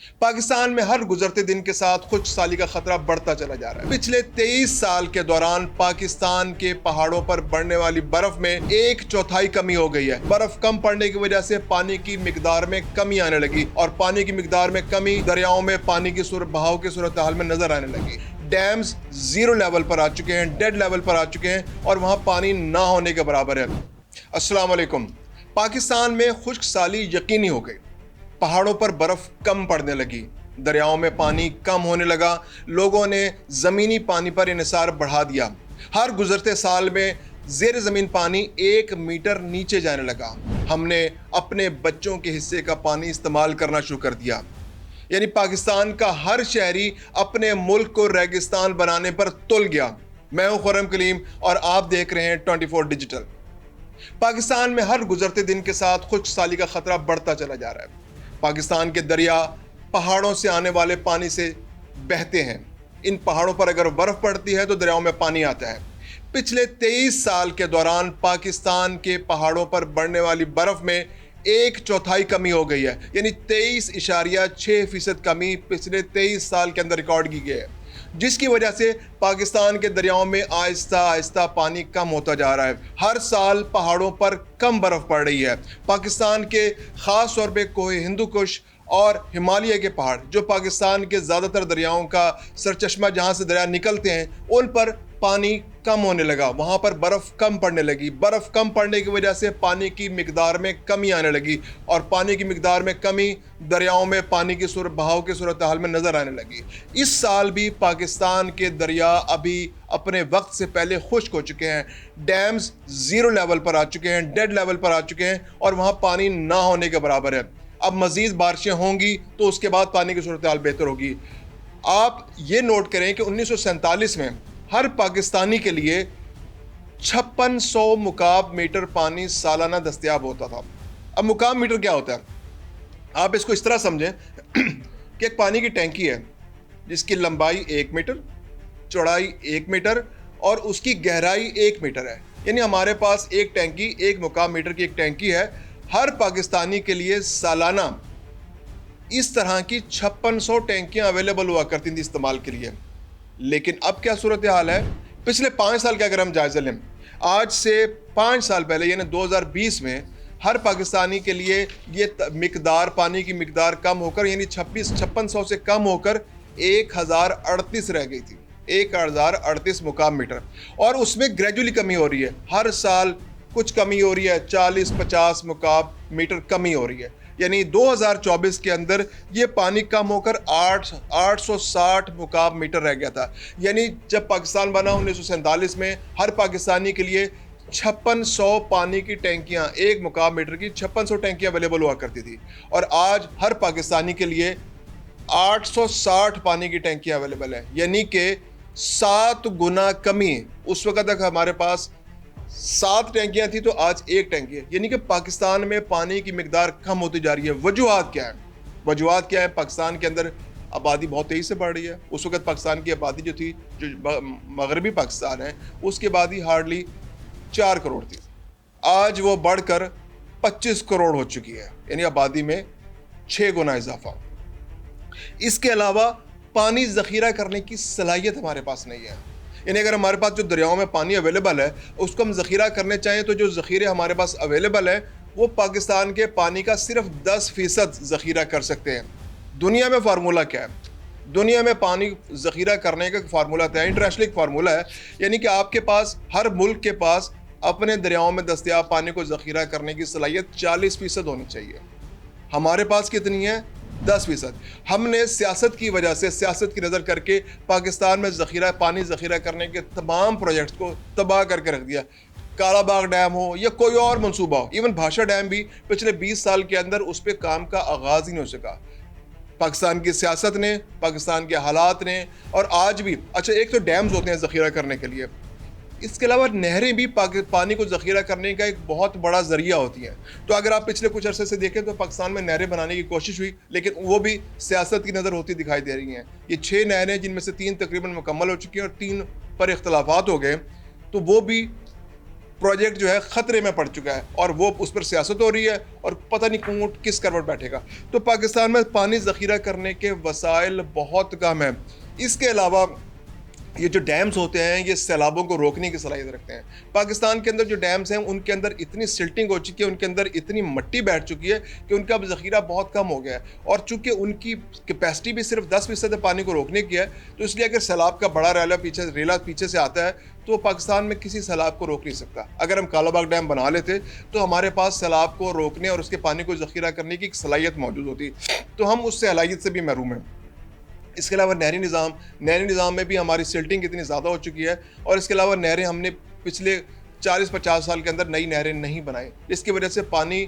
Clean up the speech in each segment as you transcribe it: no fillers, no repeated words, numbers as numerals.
पाकिस्तान में हर गुजरते दिन के साथ खुश्क साली का खतरा बढ़ता चला जा रहा है। पिछले 23 साल के दौरान पाकिस्तान के पहाड़ों पर बढ़ने वाली बर्फ में 1/4 कमी हो गई है। बर्फ कम पड़ने की वजह से पानी की मिकदार में कमी आने लगी और पानी की मिकदार में कमी दरियाओं में पानी की बहाव की सूरत हाल में नजर आने लगी। डैम्स 0 लेवल पर आ चुके हैं, डेड लेवल पर आ चुके हैं और वहां पानी ना होने के बराबर है। अस्सलाम वालेकुम। पाकिस्तान में खुश्क साली यकीनी हो गई। पहाड़ों पर बर्फ कम पड़ने लगी, दरियाओं में पानी कम होने लगा, लोगों ने ज़मीनी पानी पर इन्हिसार बढ़ा दिया। हर गुजरते साल में ज़ेर ज़मीन पानी 1 मीटर नीचे जाने लगा। हमने अपने बच्चों के हिस्से का पानी इस्तेमाल करना शुरू कर दिया। यानी पाकिस्तान का हर शहरी अपने मुल्क को रेगिस्तान बनाने पर तुल गया। मैं हूं खुर्रम कलीम और आप देख रहे हैं 24 डिजिटल। पाकिस्तान में हर गुजरते दिन के साथ खुश्क साली का खतरा बढ़ता चला जा रहा है। पाकिस्तान के दरिया पहाड़ों से आने वाले पानी से बहते हैं। इन पहाड़ों पर अगर बर्फ पड़ती है तो दरियाओं में पानी आता है। पिछले 23 साल के दौरान पाकिस्तान के पहाड़ों पर बढ़ने वाली बर्फ में 1/4 कमी हो गई है। यानी 23.6% कमी पिछले 23 साल के अंदर रिकॉर्ड की गई है, जिसकी वजह से पाकिस्तान के दरियाओं में आहिस्ता आहिस्ता पानी कम होता जा रहा है। हर साल पहाड़ों पर कम बर्फ पड़ रही है। पाकिस्तान के ख़ास तौर पे कोहे हिंदू कुश और हिमालय के पहाड़, जो पाकिस्तान के ज़्यादातर दरियाओं का सरचश्मा जहाँ से दरिया निकलते हैं, उन पर पानी कम होने लगा। वहाँ पर बर्फ़ कम पड़ने लगी। बर्फ़ कम पड़ने की वजह से पानी की मिकदार में कमी आने लगी और पानी की मिकदार में कमी दरियाओं में पानी की बहाव की सूरत हाल में नज़र आने लगी। इस साल भी पाकिस्तान के दरिया अभी अपने वक्त से पहले खुश्क हो चुके हैं। डैम्स 0 लेवल पर आ चुके हैं, डेड लेवल पर आ चुके हैं और वहाँ पानी ना होने के बराबर है। अब मज़ीद बारिशें होंगी तो उसके बाद पानी की सूरत हाल बेहतर होगी। आप ये नोट करें कि 1947 में हर पाकिस्तानी के लिए 5600 मुकाब मीटर पानी सालाना दस्तयाब होता था। अब मुकाब मीटर क्या होता है? आप इसको इस तरह समझें कि एक पानी की टैंकी है जिसकी लंबाई 1 मीटर, चौड़ाई 1 मीटर और उसकी गहराई 1 मीटर है। यानी हमारे पास एक टैंकी, 1 मुकाब मीटर की एक टैंकी है। हर पाकिस्तानी के लिए सालाना इस तरह की 5600 टैंकियाँ अवेलेबल हुआ करती थी इस्तेमाल के लिए। लेकिन अब क्या सूरत हाल है? पिछले 5 साल का अगर हम जायज़ा लें, आज से 5 साल पहले यानी 2020 में हर पाकिस्तानी के लिए ये मिकदार, पानी की मिकदार कम होकर यानी 5600 से कम होकर 1038 रह गई थी। 1038 मुकाब मीटर, और उसमें ग्रेजुअली कमी हो रही है। हर साल कुछ कमी हो रही है, 40-50 मुकाब मीटर कमी हो रही है। यानी 2024 के अंदर ये पानी कम होकर 860 मुकाब मीटर रह गया था। यानी जब पाकिस्तान बना 1947 में हर पाकिस्तानी के लिए 5600 पानी की टैंकियाँ, 1 मुकाब मीटर की 5600 टैंकियाँ अवेलेबल हुआ करती थी, और आज हर पाकिस्तानी के लिए 860 पानी की टैंकियाँ अवेलेबल है। यानी कि 7 गुना कमी। उस वक्त तक हमारे पास 7 टैंकियाँ थी तो आज 1 टैंकी है। यानी कि पाकिस्तान में पानी की मिकदार कम होती जा रही है। वजूहात क्या है? वजूहात क्या है? पाकिस्तान के अंदर आबादी बहुत तेज़ी से बढ़ रही है। उस वक्त पाकिस्तान की आबादी जो थी, जो मगरबी पाकिस्तान है, उसकी आबादी हार्डली 4 करोड़ थी। आज वो बढ़कर 25 करोड़ हो चुकी है। यानी आबादी में 6 गुना इजाफा। इसके अलावा पानी ज़ख़ीरा करने की सलाहियत हमारे पास नहीं है। यानी अगर हमारे पास जो दरियाओं में पानी अवेलेबल है उसको हम ज़ख़ीरा करने चाहें तो जो ज़ख़ीरे हमारे पास अवेलेबल है वो पाकिस्तान के पानी का सिर्फ 10% ज़ख़ीरा कर सकते हैं। दुनिया में फार्मूला क्या है? दुनिया में पानी ज़ख़ीरा करने का फार्मूला था, इंटरनेशनल फार्मूला है। यानी कि आपके पास, हर मुल्क के पास अपने दरियाओं में दस्तयाब पानी को ज़ख़ीरा करने की सलाहियत 40% होनी चाहिए। हमारे पास कितनी है? 10%। हमने सियासत की वजह से, सियासत की नज़र करके पाकिस्तान में पानी ज़ख़ीरा करने के तमाम प्रोजेक्ट्स को तबाह करके रख दिया। कालाबाग डैम हो या कोई और मंसूबा हो, इवन भाषा डैम भी पिछले 20 साल के अंदर उस पर काम का आगाज़ ही नहीं हो सका। पाकिस्तान की सियासत ने, पाकिस्तान के हालात ने, और आज भी, अच्छा एक तो डैम्स होते हैं ज़ख़ीरा करने के लिए, इसके अलावा नहरें भी पानी को ज़ख़ीरा करने का एक बहुत बड़ा ज़रिया होती हैं। तो अगर आप पिछले कुछ अरसे से देखें तो पाकिस्तान में नहरें बनाने की कोशिश हुई, लेकिन वो भी सियासत की नज़र होती दिखाई दे रही हैं। ये 6 नहरें जिनमें से 3 तकरीबन मुकम्मल हो चुकी हैं और 3 पर इख्तलाफात हो गए, तो वो भी پروجیکٹ جو ہے خطرے میں پڑ چکا ہے اور وہ اس پر سیاست ہو رہی ہے اور پتہ نہیں کون کس کروٹ بیٹھے گا. تو پاکستان میں پانی ذخیرہ کرنے کے وسائل بہت کم ہیں. اس کے علاوہ یہ جو ڈیمز ہوتے ہیں یہ سیلابوں کو روکنے کی صلاحیت رکھتے ہیں. پاکستان کے اندر جو ڈیمز ہیں ان کے اندر اتنی سلٹنگ ہو چکی ہے, ان کے اندر اتنی مٹی بیٹھ چکی ہے کہ ان کا اب ذخیرہ بہت کم ہو گیا ہے. اور چونکہ ان کی کیپیسٹی بھی صرف 10% ہے پانی کو روکنے کی ہے, تو اس لیے اگر سیلاب کا بڑا ریلا پیچھے سے آتا ہے تو پاکستان میں کسی سیلاب کو روک نہیں سکتا. اگر ہم کالا باغ ڈیم بنا لیتے تو ہمارے پاس سیلاب کو روکنے اور اس کے پانی کو ذخیرہ کرنے کی ایک صلاحیت موجود ہوتی, تو ہم اس صلاحیت سے بھی محروم ہیں. اس کے علاوہ نہری نظام میں بھی ہماری سلٹنگ اتنی زیادہ ہو چکی ہے, اور اس کے علاوہ نہریں ہم نے پچھلے 40-50 سال کے اندر نئی نہریں نہیں بنائیں, جس کی وجہ سے پانی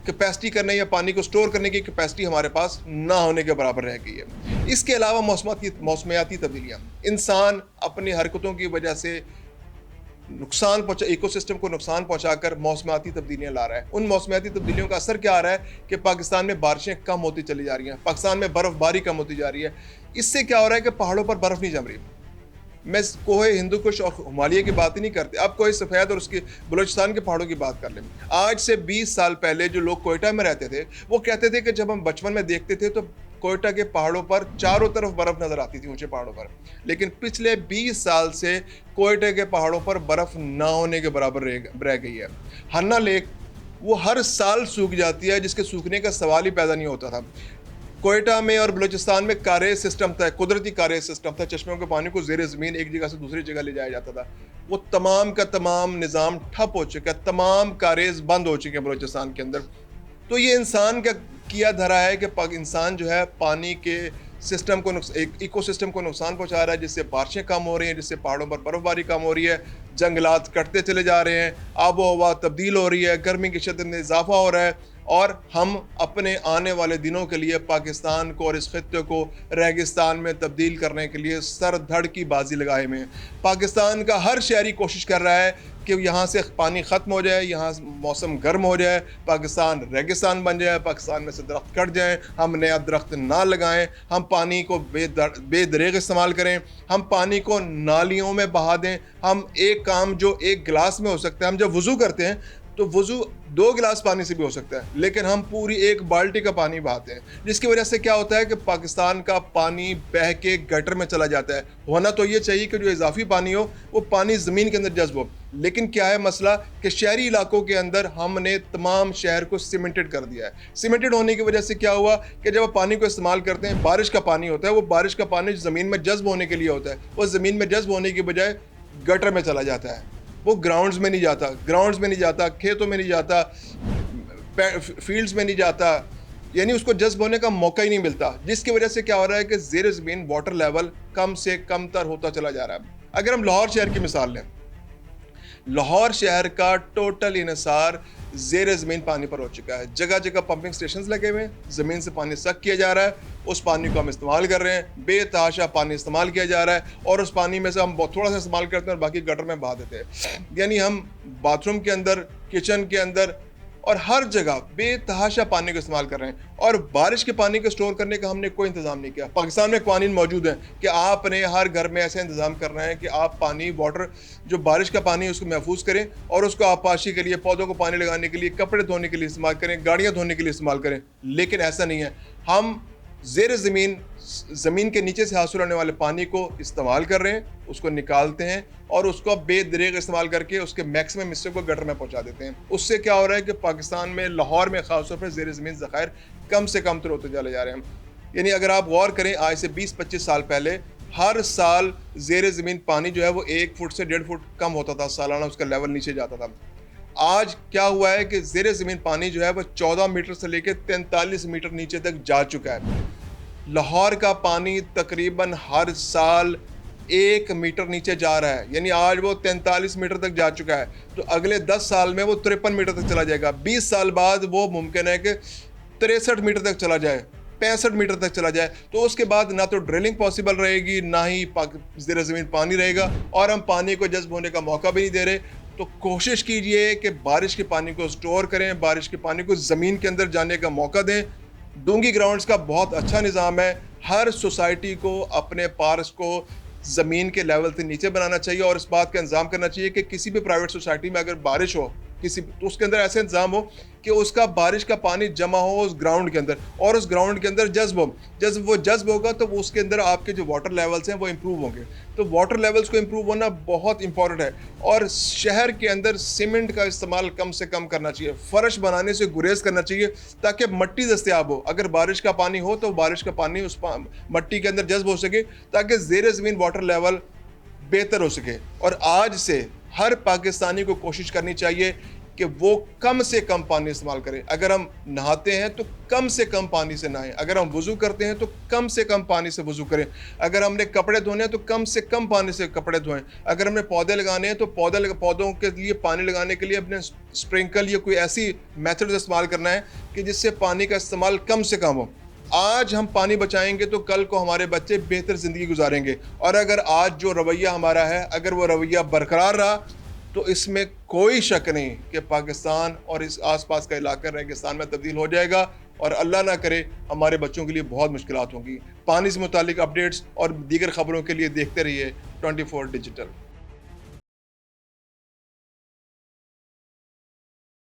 کیپیسٹی کرنے یا پانی کو سٹور کرنے کی کیپیسٹی ہمارے پاس نہ ہونے کے برابر رہ گئی ہے. اس کے علاوہ موسمیاتی تبدیلیاں, انسان اپنی حرکتوں کی وجہ سے ایکو سسٹم کو نقصان پہنچا کر موسمیاتی تبدیلیاں لا رہا ہے. ان موسمیاتی تبدیلیوں کا اثر کیا آ رہا ہے کہ پاکستان میں بارشیں کم ہوتی چلی جا رہی ہیں, پاکستان میں برف باری کم ہوتی جا رہی ہے. اس سے کیا ہو رہا ہے کہ پہاڑوں پر برف نہیں جم رہی. میں کوہ ہندو کش اور ہمالیہ کی بات ہی نہیں کرتے, اب کوہ سفید اور اس کے بلوچستان کے پہاڑوں کی بات کر لیں. آج سے 20 سال پہلے جو لوگ کوئٹہ میں رہتے تھے وہ کہتے تھے کہ جب ہم بچپن میں دیکھتے تھے تو کوئٹہ کے پہاڑوں پر چاروں طرف برف نظر آتی تھی, اونچے پہاڑوں پر. لیکن پچھلے 20 سال سے کوئٹہ کے پہاڑوں پر برف نہ ہونے کے برابر رہ گئی ہے. ہنہ لیک وہ ہر سال سوکھ جاتی ہے, جس کے سوکھنے کا سوال ہی پیدا نہیں ہوتا تھا. کوئٹہ میں اور بلوچستان میں کاریز سسٹم تھا, قدرتی کاریز سسٹم تھا, چشموں کے پانی کو زیر زمین ایک جگہ سے دوسری جگہ لے جایا جاتا تھا. وہ تمام کا تمام نظام ٹھپ ہو چکا ہے, تمام کاریز بند ہو چکے ہیں بلوچستان کے اندر. تو یہ انسان کا کیا دھرا ہے کہ انسان جو ہے پانی کے سسٹم کو ایکو سسٹم کو نقصان پہنچا رہا ہے, جس سے بارشیں کم ہو رہی ہیں, جس سے پہاڑوں پر برف باری کم ہو رہی ہے, جنگلات کٹتے چلے جا رہے ہیں, آب و ہوا تبدیل ہو رہی ہے, گرمی کی شدت میں اضافہ ہو رہا ہے, اور ہم اپنے آنے والے دنوں کے لیے پاکستان کو اور اس خطے کو ریگستان میں تبدیل کرنے کے لیے سر دھڑ کی بازی لگائے ہوئے ہیں. پاکستان کا ہر شہری کوشش کر رہا ہے کہ یہاں سے پانی ختم ہو جائے, یہاں موسم گرم ہو جائے, پاکستان ریگستان بن جائے, پاکستان میں سے درخت کٹ جائیں, ہم نیا درخت نہ لگائیں, ہم پانی کو بے دریغ استعمال کریں, ہم پانی کو نالیوں میں بہا دیں. ہم ایک کام جو ایک گلاس میں ہو سکتا ہے, ہم جب وضو کرتے ہیں تو وضو 2 گلاس پانی سے بھی ہو سکتا ہے, لیکن ہم پوری 1 بالٹی کا پانی بہاتے ہیں, جس کی وجہ سے کیا ہوتا ہے کہ پاکستان کا پانی بہہ کے گٹر میں چلا جاتا ہے. ہونا تو یہ چاہیے کہ جو اضافی پانی ہو وہ پانی زمین کے اندر جذب ہو, لیکن کیا ہے مسئلہ کہ شہری علاقوں کے اندر ہم نے تمام شہر کو سیمنٹڈ کر دیا ہے. سیمنٹڈ ہونے کی وجہ سے کیا ہوا کہ جب آپ پانی کو استعمال کرتے ہیں, بارش کا پانی ہوتا ہے, وہ بارش کا پانی زمین میں جذب ہونے کے لیے ہوتا ہے, وہ زمین میں جذب ہونے کی بجائے گٹر میں چلا جاتا ہے, وہ گراؤنڈز میں نہیں جاتا, کھیتوں میں نہیں جاتا, فیلڈز میں نہیں جاتا, یعنی اس کو جذب ہونے کا موقع ہی نہیں ملتا, جس کی وجہ سے کیا ہو رہا ہے کہ زیر زمین واٹر لیول کم سے کم تر ہوتا چلا جا رہا ہے. اگر ہم لاہور شہر کی مثال لیں, لاہور شہر کا ٹوٹل انحصار زیر زمین پانی پر ہو چکا ہے. جگہ جگہ پمپنگ سٹیشنز لگے ہوئے ہیں, زمین سے پانی سک کیا جا رہا ہے, اس پانی کو ہم استعمال کر رہے ہیں, بے تحاشا پانی استعمال کیا جا رہا ہے, اور اس پانی میں سے ہم بہت تھوڑا سا استعمال کرتے ہیں اور باقی گٹر میں بہا دیتے ہیں. یعنی ہم باتھ روم کے اندر, کچن کے اندر اور ہر جگہ بے تحاشا پانی کو استعمال کر رہے ہیں, اور بارش کے پانی کو سٹور کرنے کا ہم نے کوئی انتظام نہیں کیا. پاکستان میں قوانین موجود ہیں کہ آپ نے ہر گھر میں ایسا انتظام کرنا ہے کہ آپ پانی واٹر جو بارش کا پانی ہے اس کو محفوظ کریں, اور اس کو آبپاشی کے لیے, پودوں کو پانی لگانے کے لیے, کپڑے دھونے کے لیے استعمال کریں, گاڑیاں دھونے کے لیے استعمال کریں. لیکن ایسا نہیں ہے, ہم زیر زمین کے نیچے سے حاصل ہونے والے پانی کو استعمال کر رہے ہیں, اس کو نکالتے ہیں اور اس کو بے دریغ استعمال کر کے اس کے میکسیمم حصے کو گٹر میں پہنچا دیتے ہیں. اس سے کیا ہو رہا ہے کہ پاکستان میں, لاہور میں خاص طور پر زیر زمین ذخائر کم سے کم تر ہوتے چلے جا رہے ہیں. یعنی اگر آپ غور کریں, آج سے 20-25 سال پہلے ہر سال زیر زمین پانی جو ہے وہ 1 فٹ سے 1.5 فٹ کم ہوتا تھا, سالانہ اس کا لیول نیچے جاتا تھا. آج کیا ہوا ہے کہ زیر زمین پانی جو ہے وہ 14 میٹر سے لے کے 43 میٹر نیچے تک جا چکا ہے. لاہور کا پانی تقریباً ہر سال 1 میٹر نیچے جا رہا ہے, یعنی آج وہ 43 میٹر تک جا چکا ہے, تو اگلے 10 سال میں وہ 53 میٹر تک چلا جائے گا. 20 سال بعد وہ ممکن ہے کہ 63 میٹر تک چلا جائے, 65 میٹر تک چلا جائے. تو اس کے بعد نہ تو ڈرلنگ پاسبل رہے گی, نہ ہی زیر زمین پانی رہے گا, اور ہم پانی کو جذب ہونے کا موقع بھی نہیں دے رہے. تو کوشش کیجئے کہ بارش کے پانی کو سٹور کریں, بارش کے پانی کو زمین کے اندر جانے کا موقع دیں. ڈونگی گراؤنڈز کا بہت اچھا نظام ہے, ہر سوسائٹی کو اپنے پارکس کو ज़मीन के लेवल से नीचे बनाना चाहिए और इस बात का इंतज़ाम करना चाहिए कि किसी भी प्राइवेट सोसाइटी में अगर बारिश हो किसी तो उसके अंदर ऐसे इंतज़ाम हो कि उसका बारिश का पानी जमा हो उस ग्राउंड के अंदर और उस ग्राउंड के अंदर जज्ब हो। जब वो जज्ब होगा तो उसके अंदर आपके जो वाटर लेवल्स हैं वो इम्प्रूव होंगे। तो वाटर लेवल्स को इम्प्रूव होना बहुत इंपॉर्टेंट है और शहर के अंदर सीमेंट का इस्तेमाल कम से कम करना चाहिए, फ़र्श बनाने से गुरेज करना चाहिए ताकि मट्टी दस्तयाब हो। अगर बारिश का पानी हो तो बारिश का पानी उस मट्टी के अंदर जज्ब हो सके ताकि ज़ेर ज़मीन वाटर लेवल बेहतर हो सके। और आज से हर पाकिस्तानी को कोशिश करनी चाहिए कि वो कम से कम पानी इस्तेमाल करें। अगर हम नहाते हैं तो कम से कम पानी से नहाएं, अगर हम वज़ू करते हैं तो कम से कम पानी से वज़ू करें, अगर हमने कपड़े धोने हैं तो कम से कम पानी से कपड़े धोएं, अगर हमने पौधे लगाने हैं तो पौधों के लिए पानी लगाने के लिए अपने स्प्रिंकल या कोई ऐसी मेथड इस्तेमाल करना है कि जिससे पानी का इस्तेमाल कम से कम हो। आज हम पानी बचाएंगे तो कल को हमारे बच्चे बेहतर ज़िंदगी गुजारेंगे और अगर आज जो रवैया हमारा है अगर वो रवैया बरकरार रहा तो इसमें कोई शक नहीं कि पाकिस्तान और इस आसपास का इलाका रेगिस्तान में तब्दील हो जाएगा और अल्लाह ना करे हमारे बच्चों के लिए बहुत मुश्किलात होंगी। पानी से मुतालिक अपडेट्स और दीगर खबरों के लिए देखते रहिए 24 डिजिटल।